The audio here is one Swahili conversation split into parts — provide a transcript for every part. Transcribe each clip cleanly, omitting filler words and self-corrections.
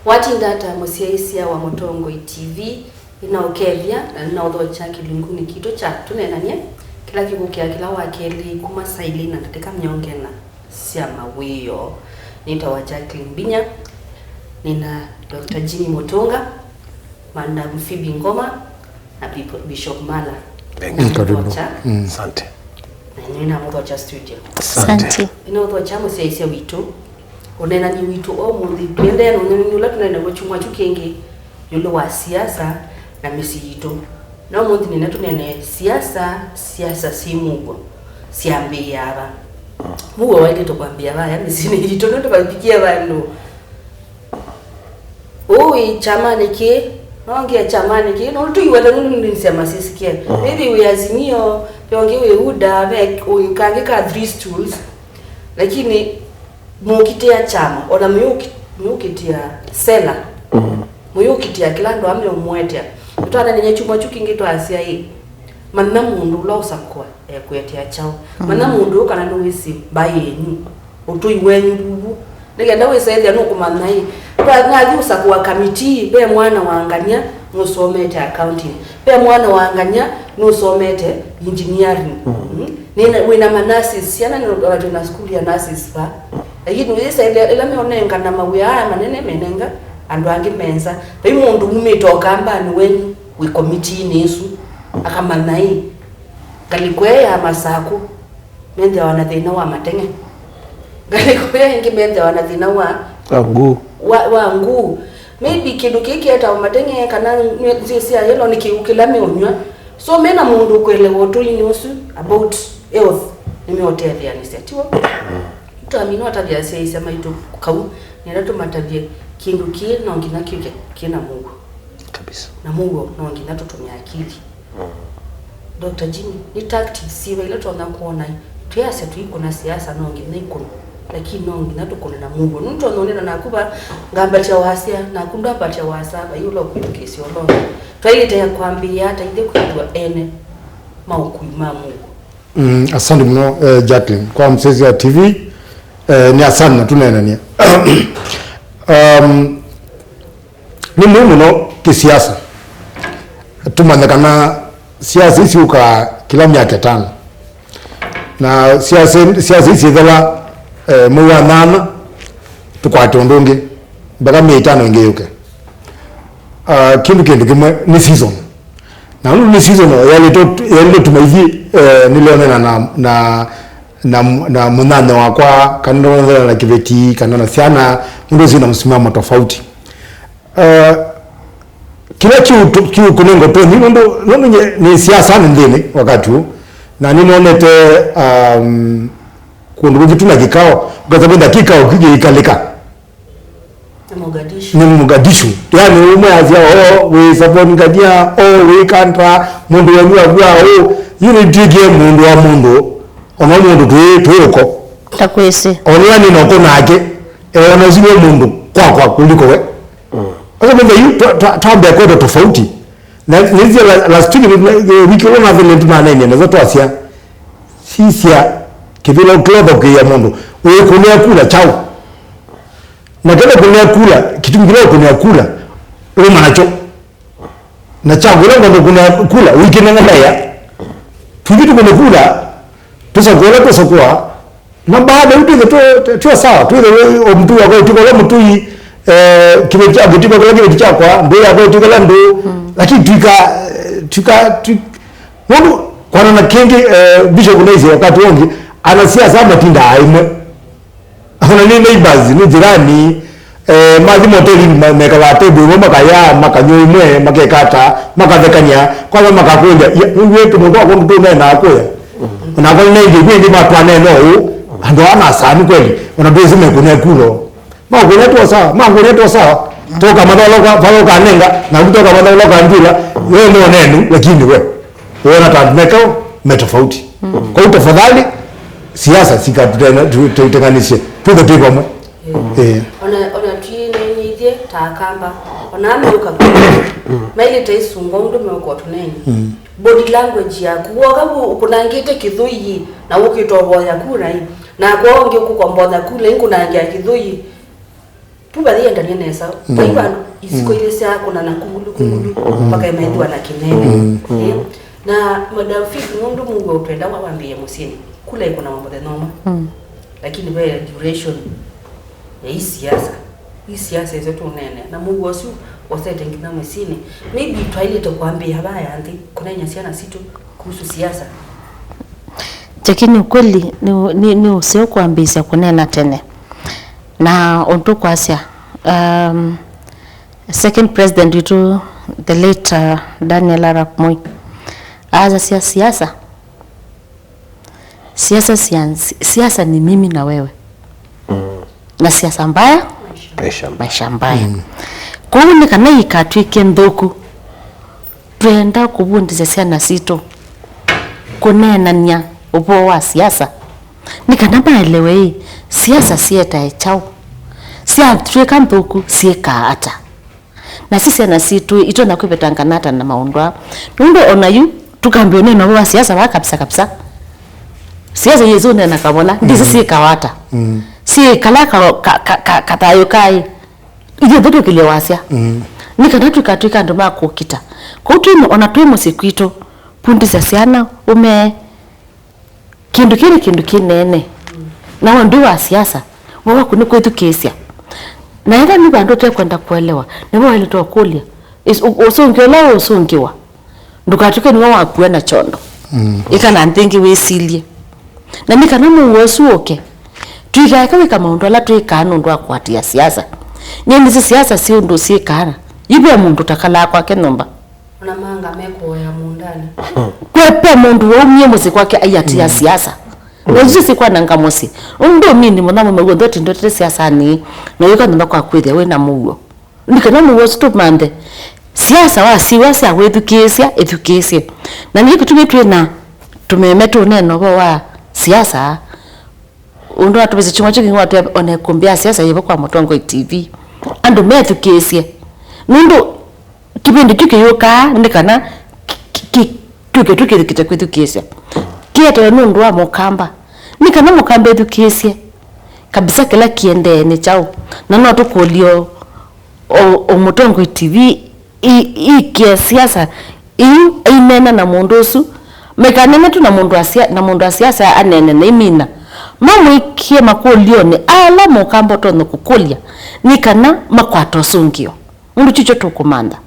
Watindata Siasa wa Motongo TV inaokevya na udho cha kilunguni kito cha Tuneenanie kila kikukia kila wakeli kuma sailina nateka mnyongena siama wiyo nita wachaki mbinya nina Dr. Jimmy Motonga Manda Mfibi Ngoma na Bishop Mala. Asante. Na nina mwadho cha studio. Asante. Ina mwadho cha Siasa Yitu. Onena ni Yitu mundi twende no nyula tunene wachumwa chukengi yulo wa siasa na Misyi. Na mundi nina tunene siasa si mugo. Siambi yaba. Mugo wake to kwambia baya Misyi Yitu ndo babikia bano. Oi chamani ke Nongia chamani ki no tu iwala nunu nisema sisikie. Maybe we azimio pionge we uda ve ukange ka 3 stools. Lakini mukitia chama ona mukitia sela. Mukitia kilando amle umwetea. Mtwana nenye chuma chukingi to asia hii. Manna mundu la usakwa kuetia chao. Manna mundu kana ndo wisi baye ni. Utu iwenyu bubu. Nigenda we saidi no kumana hii. Kwa ngaji usakwa kamiti be mwana waangania nusomete accounting. Be mwana waangania nusomete engineering. Nina wina manasis yana ndo na school ya nurses fa. Lakini wisa ile meonenga na mawia manene menenga ando angi menza. Be mundu umetoka mbani wenyu we committee nesu akamana hii. Kalikwe ya masako mende wanathina wa matenge. Kalikwe ingi mende wanathina wa wangu maybe kindu kiki hata matenge kana zisia yelo nikiukila meonywa so mena mundu kwelewa to news about health nimeotea vya nisetiwa tuamini watabia Siasa maitu kau nirato matabia kindu ki na ngina kike kina Mungu kabisa na Mungu na ngina tutumia akili Dr. Jimmy ni tactics siwe ile tuanza kuona tuyase tuiko na siasa na ngina iko lakini no nginatukona na Mungu nto nonena nakuba ngamba cha wasia na kunda pacha wasaba yulo kwikesi olo twaite ya kwambia hata ide kuitwa ene maukuma Mungu. Asante mno Jacqueline kwa Siasa TV ni asante na Tuneenanie. Ni muhimu no kisiasa tumandakana siasa isi uka kila miaka 5 na siasa isi dhala mwa nana tukwate ndonge baga meitano ngeyuke kindu kimwe ni season na ni season yale tumaizi niliona na munana wakwa kanona na kiveti kanona siana ndio zina msimamo tofauti kila kiu kunengo to ni ndo ni siasa ndine wakati na ninaonete kundu vituna kikao ukazabenda kikao kije ikalika Mogadishu yani umwe we support ngadia we kantra mundu wenyu agwa yini dige mundu wa mundu ona mundu tuko takwese online noko nake ona ziwe mundu kwa kuliko we sasa mbona yu tambe kwa tofauti na nizi last wiki ona vile tunanene na zote asia sisia kivile ukloba kwa mundu wewe kunia kula chao na kile kunia kula kitu kingine kunia kula wewe manacho na chao ndio kunia kula wiki nangaya tukitu kunia kula tusa kwa na baada tu sawa tu ile mtu wako tuko mtu kimecha kitiko kwa kile chakwa ndio yako tuko ndo lakini tuka mundu kwa na kingi bishop kunaize wakati wangi ana siasa matinda aimwe ana ni neighbors ni jirani maji moteli mekawate bwo makaya makanyo imwe makekata makavekanya kwa makakunja wewe mundu wako mtu na akoya na kwa nini ndio matwane no ando ana sani kweli unabezi mekune kulo mangu sawa toka madalo kwa kanenga na kutoka madalo kwa ndila wewe ndio nenu lakini wewe unataka metofauti kwa hiyo tafadhali siasa tutenganishe tuko mwe ona tine nidie takamba ona ameruka maile taisungo ndo meko tuneni body language yako woga kunangite kithui na ukitoboya kuna hii na kwa onge uko kwa mbodha kule kuna ngia kithui puba dia ndani nesa baiba isiko ile sia kuna na kumulu mpaka imeendwa na kinene na madam fit mundu mungu upenda wambie musini kula iko na mambo ya noma lakini wewe duration ya hii siasa hizo tu nene na mungu wasu wasete ngina musini maybe twaile to kuambia habaya anti kuna nyasiana situ kuhusu siasa. Lakini ukweli ni usio kuambia kunena tena na onto kwasia second president Yitu the late Daniel Arap Moi aza siasa ni mimi na wewe na siasa mbaya maisha mbaya kwa hiyo nikana ikatwike ndoku twenda kubundiza siana sito kunenania upo wa siasa nikana maelewe siasa sieta chao sia tweka ndoku sieka hata na sisi na situ ito na kwepetanganata na maundwa nundo onayu tukambio neno wa siasa wa kabisa siasa yezo na kabona ndisi sieka wata si kalaka katayo kai iyo ndoto kile wasia nikana tukatwika ndo makukita kwa hiyo onatwemo sikwito pundi za siana ume kindu kinene na wandu wa siasa wawa kuni kwetu kesia na yanga ni bandu kwenda kuelewa nebo wale to kulia usongiwa ndukatuke ni wa kuena chondo ikana ntingi wesilie na nikana muwesu oke tuikaeka kama ndo la tuikana ndo akwatia siasa nyeni siasa si ndo si kana ibe mundu takala kwa kenomba na manga meko ya mundani kwepe mundu wo myemose kwake ayati ya siasa Nje sikwa nangamosi. Ndo mini mwana mmegondo tindote siasa ni. Na yuka ndo kwa kweli we na mugo. Ndikana mugo stop mande. Siasa wa siasa wetu education. Na niki tumetwe na tumemeto neno wa siasa. Ndo atubeze chuma chiki watu onekumbia siasa yebo kwa Motongo TV. Ando metu kesi. Ndo kipindi kike yoka ndikana tuke kitakwetu kesi. Kieta nundu wa mukamba nikana mukamba education kabisa kila kiende ni chao na no tukolio o Motongo TV i siasa inena na mundosu mekanene tu na mundu siasa anene na imina mamu ikie makolio ni ala mukamba tono kukolia nikana makwato sungio mundu chicho tukumanda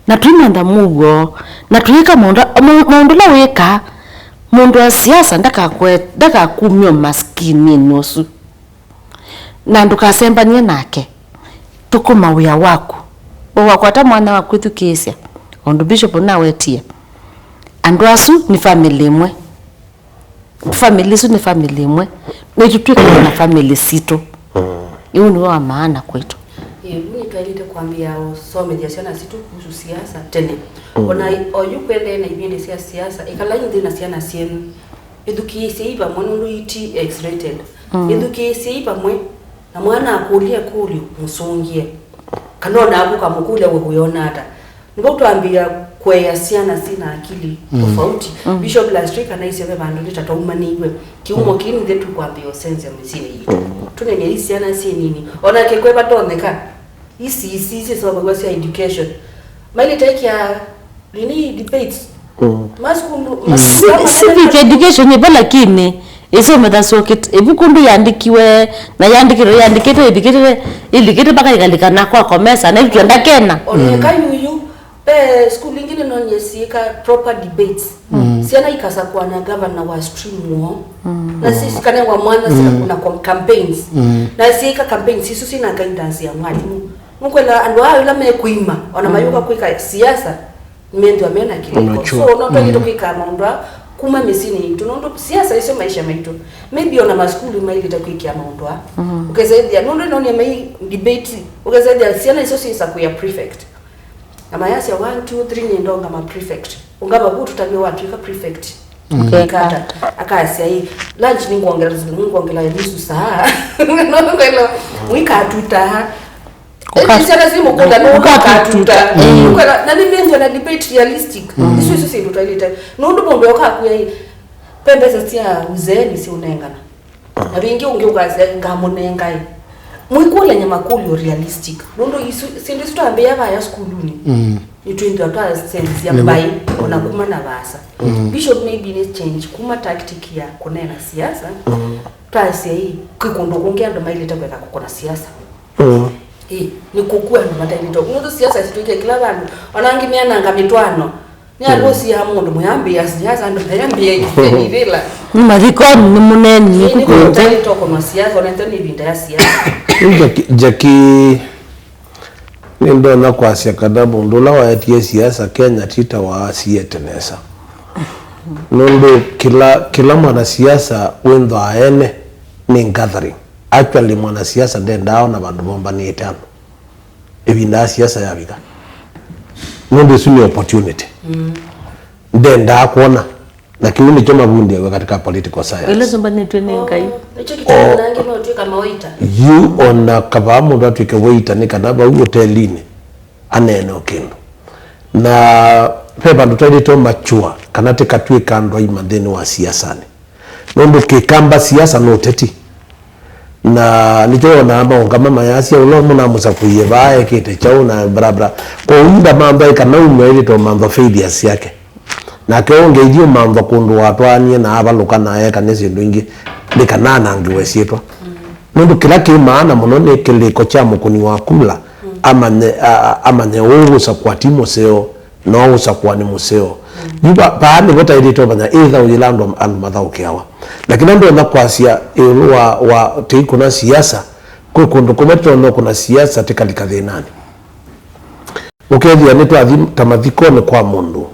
na tuimanda mugo na tuika mundu la weka mundu wa siasa ndaka kumyo maskini nusu na ndukasembanie nake tukuma wia wako wakwata mwana wa kwetu kesia ondu bishop na wetie andu asu ni family imwe ni family imwe netutweka na family sito hiyo ni wa maana kwetu. Mimi tualite kuambia usome jasiana situ kuhusu siasa tena. Ona oyukwende na ibinde siasa ikala indi na siana sienu. Education iba mwanundu iti X-rated. Education iba mwe na mwana akulia kuli musongie. Kanona abuka mukule we kuyona hata. Ndipo tuambia kwa siana sina akili tofauti. Bishop Lastrik anaisema bandu litataumaniwe. Kiumo kini ndetu kuambia sense ya Misyi Yitu. Tunene hii siana si nini. Ona kekwepa toneka. Isi sababu ya education. Maili take ya lini debates. Civic education ni bala kini. Iso metasoket ebukundu yandikiwe na yandikete ilikete baka ikalikana kwa komesa na ikienda kena. Oneka yuyu pe school nyingine nonyesika proper debates. Siana ikasa kwa na governor wa stream wo. Na sisi kana wa mwana sika kuna campaigns. Na sika campaigns sisi sina guidance ya mwalimu. Mkwela ando hayo la mekuima ona mayuka kwika siasa mendo amena kiliko so unato kitokika maundwa kuma Misyi Yitu nondo siasa iso maisha maitu maybe ona maskuli maili takwiki maundwa ukazaidia nondo noni mai debate ukazaidia siana iso sisa kuya prefect ama yasi 1 2 3 nendo ngama prefect ungaba butu tabio watu ka prefect kata akasi hii lunch ningoongela nusu saa ngelo mwika tuta Siasa simu kunda ukatuta. Ukala na nimenzo na debate realistic. Isu si ndo toilet. Nondo bombe okakuya hii. Pembe sia uzeni si unengana. Na bingi ungeukaze ngamunenga hii. mwikula nyama kuli realistic nondo sindi tutambia baya schooluni itwindi atwa sense ya Mbai ona kuma na basa bishop maybe ne change kuma tactic ya kunena siasa twase hii kwikondo kongea ndo maileta kweka kukona siasa ni kukua ndo mataileta nondo siasa situke kila bantu onangimia nanga mitwano ni alosi ya mundu muyambi ya siasa ndo yambi ya ifela marikoni ni muneni ni kutali toko no siasa onentoni binda ya siasa Jackie Nindona kwa siakadabu ndula wa etie siasa Kenya tita wa sietenesa. Nondo kila mwana siasa wendo aene ni gathering. Actually mwana siasa dendao na bandu bomba ni etano. Ebinda siasa ya biga. Nondo suni opportunity. Denda kuona na kiuni choma bundi katika political science. Ile zomba ni twene ngai. Hicho kitu nange mtuika mawaita. You ona kabamu ndo tuike waita ni kanaba hotelini aneno kendo. Na pepa ndo twende to machua kanate katwe kando imadeni wa siasa ni. Nondo kikamba siasa no teti. Na nicho na amba mama yasia ulo muna musa kuyebae kite chao na brabra. Kwa unda mambo kana umwe to mambo failures yake. Na keonge idio mambo kundu watwanie na abaluka na eka nesi ndingi likanana ngiwe sietwa mundu kila kimaana muno ne kiliko cha mukuni wa kula amanye ugusa kwa timo seo no ugusa kwa ni museo yuba baadhi bota edito banya either ujilando almadhaukiawa lakini ndo na kwa sia wa teiko na siasa kwa kundu kumeto no kuna siasa tikalikadhe nani ukedia neto adhim tamadhikone kwa mundu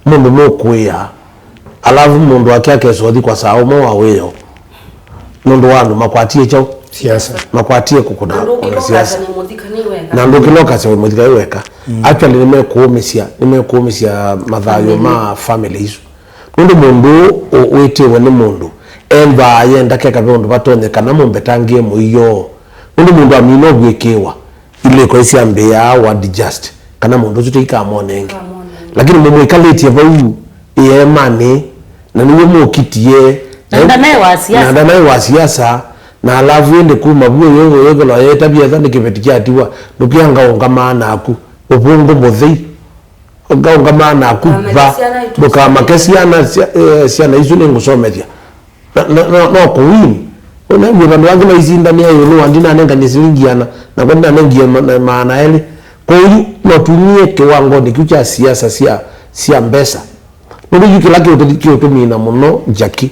mukuya alavu mundu wake sodi kwa sao mo waweyo mundu wanu makwatie chao siasa makwatie kukuna siasa na ndo kiloka cha mudika iweka actually nimekuumisia madhayo ma families mundu wete wene mundu emba yenda keka mundu batonye kana mumbetangie muiyo mundu amino gwekewa ile kwa isi ambia wa digest kana mundu tutika monenge lakini mumu ikaleti bau yemane na niwe mukitie na naye wa siasa na alavu ende kuma buwe yogo la yetabia zande kibetikiatiwa nukianga ongamana aku obungo bothei ongamana aku ba doka makesiana siana isu ngusomethia no kuwini ona ngwe bandu wangu maizinda ni ayo no andina nenga nisilingiana na kwenda nengia maana ele kwa hiyo natumie kiwango nikicha siasa sia mbesa ndio yukilaki utotumina muno Jackie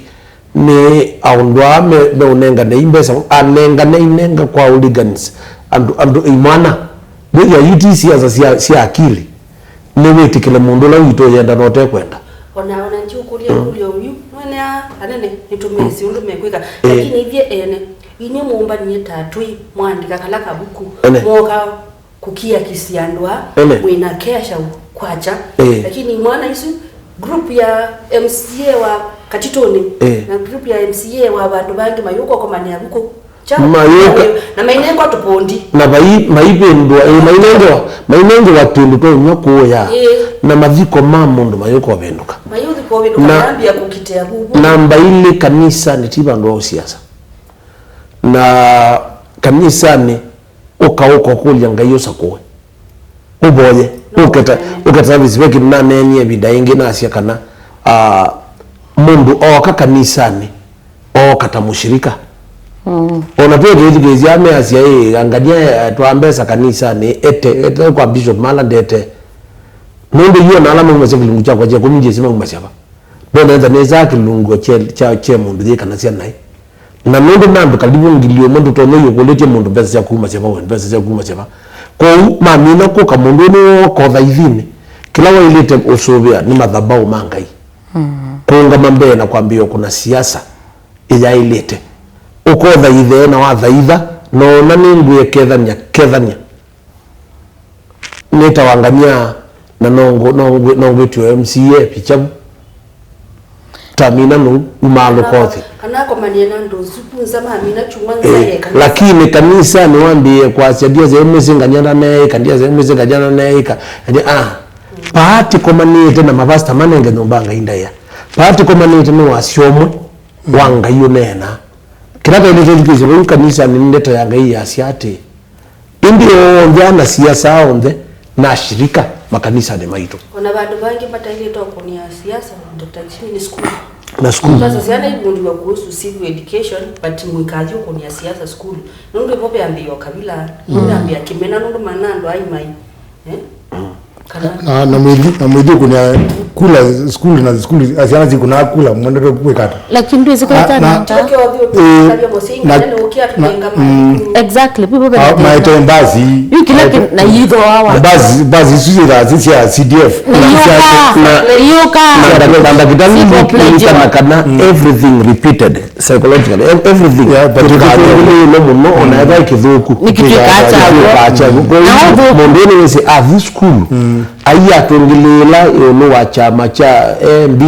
ni aundwa me unenga na imbesa anenga na inenga kwa hooligans andu imana ndio yuti siasa sia akili ni weti kile mundu la wito yenda note kwenda ona nchukulia ulio uyu nwana anene nitumesi undu mekweka lakini ivye ene inye muumba ni tatui mwandika kala kabuku moka kukia kisiandwa wina kesha kwacha lakini mwana isu group ya MCA wa Katitoni na group ya MCA wa bandu bangi mayuko kwa mani abuko na mainengo atupondi na maibendwa mainengo watundu to nyoko ya na maziko mamundu mayuko benduka mayuko benduka nambia kukitea bubu namba ile kanisa ni tiba ndo siasa na kanisa ni ukauko kulya ngayosa kowe uboye ukata bizibeki nanenye bidaingi nasia kana mundu oka kanisani okata mushirika ona pia gezi ame asia angania tuambesa kanisani ete kwa bishop mala dete mundu hiyo na alama mwese kilungu chako je kumje sima kumashaba bona nza neza kilungu che mundu ye kanasia nai na mundu nambe kalibu ngilio mundu tono yokolete mundu pesa ya kumashaba pesa ya kumashaba kwa mamina ko kamundu no ko dhaidhini kila wailete usobia ni madhabau mangai kunga mambe na kwambia kuna siasa ija ilete uko dhaidhe na wa dhaidha no nani nguye kedhania neta wangania na nongo tu MCA pichabu tamina no umalo kothi anako maniena ndo zupunza mamina chumanza yeka lakini kanisa ni wambie kwa sadia za msinganyana naye kandia za msinganyana naye paati komanite na mavasta manenge nombanga indaya paati komanite no wasiomwe wanga yunena kirata ile tulikize kwa kanisa ni ndeta ya ngai ya siate ndio njana siasa onde na shirika makanisa ni maito kuna bantu bangi pata ile toko ni siasa Dr. Chini ni school na school sasa siana ibundi wa kuhusu civil education but mwikazi uko ni siasa school ndio pope ambiyo kabila ndio ambia kimena ndio manando ai mai na mwidi kuna kula school na school asiana zikuna kula mwendo kwekata lakini ndio zikaita na toke wapi tabia mosinga ndio ukia tujenga exactly people my time bazi kila na yido hawa bazi sisi sisi ya CDF na yoka na kitani ni kana everything repeated psychologically everything no muno onaiba kidhuku nikitikacha mondeni wese this school aya tongelela no wa chama cha MB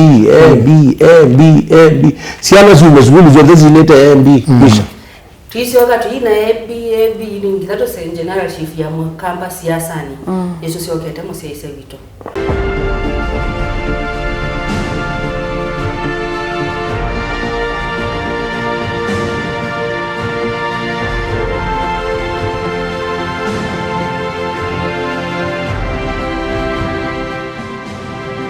siana zumezulu zote zileta MB kisha Tisi wakati ina AB ni ngilato sen general chief ya mwakamba siasa ni yesu sio kete mo siasa vito